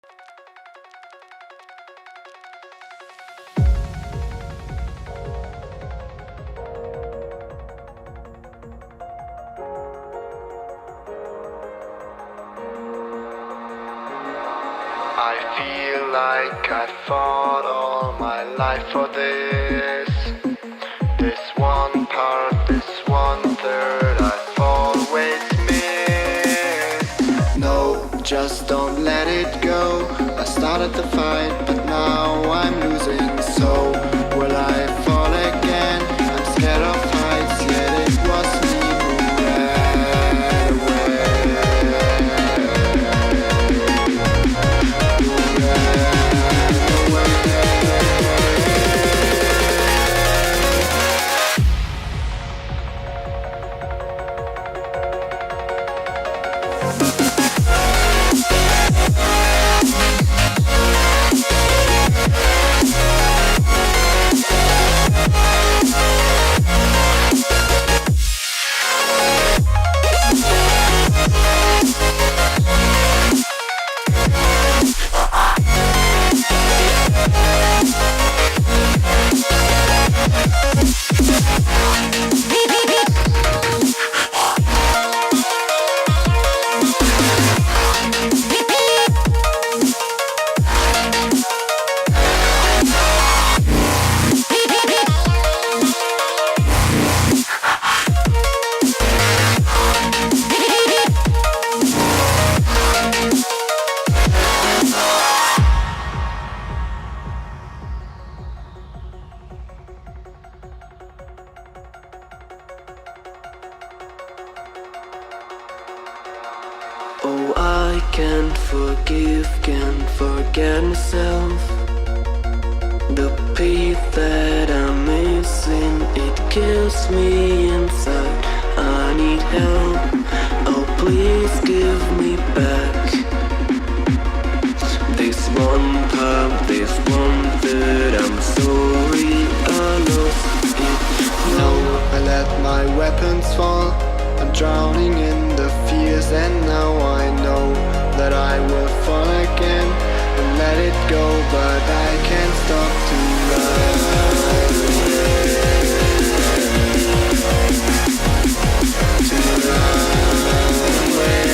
I feel like I fought all my life for this. This one part, this 1/3 I've always missed. No, just don't let it go. I started the fight, but now I'm losing. So will I fall again? I'm scared of heights, yet it was me who ran away. Oh, I can't forget myself. The piece that I'm missing, it kills me inside. I need help, oh please give me back this one part, this 1/3. I'm sorry I lost it. No, I let my weapons fall. I'm drowning in the fears, and now I know that I will fall again and let it go, but I can't stop to run away. To run away.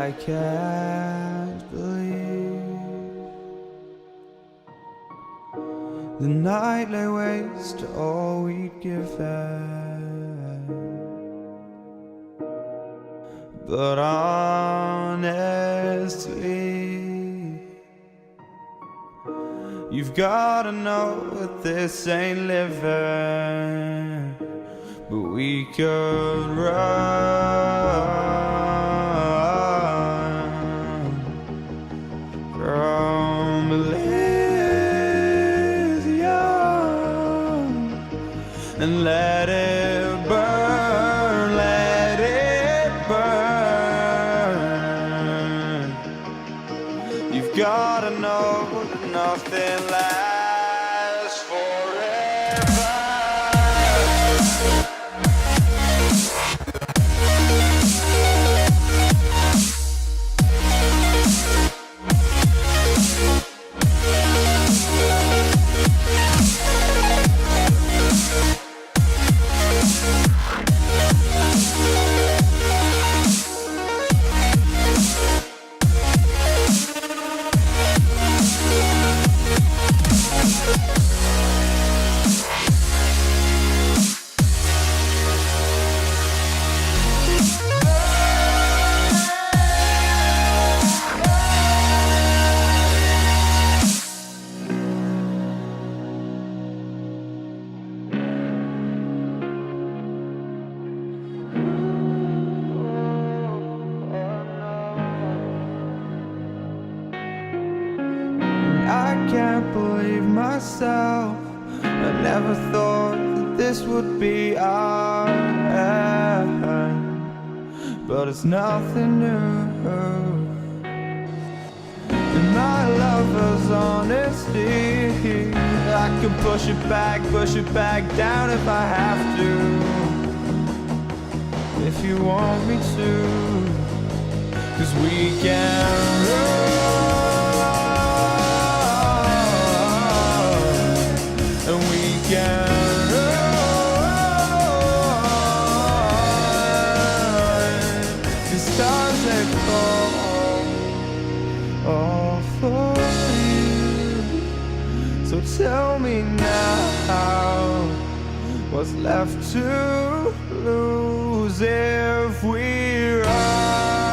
I can't believe the night lay waste to all we'd given. But honestly, you've gotta know that this ain't living. But we could run from Elysium. and let it burn, let it burn. You've gotta know that nothing lasts forever. I can't believe myself. I never thought that this would be our end, but it's nothing new. And my lover's honesty, I can push it back down if I have to. If you want me to, 'cause we can run. And we can run. The stars they fall all for you. So tell me now, what's left to lose if we run?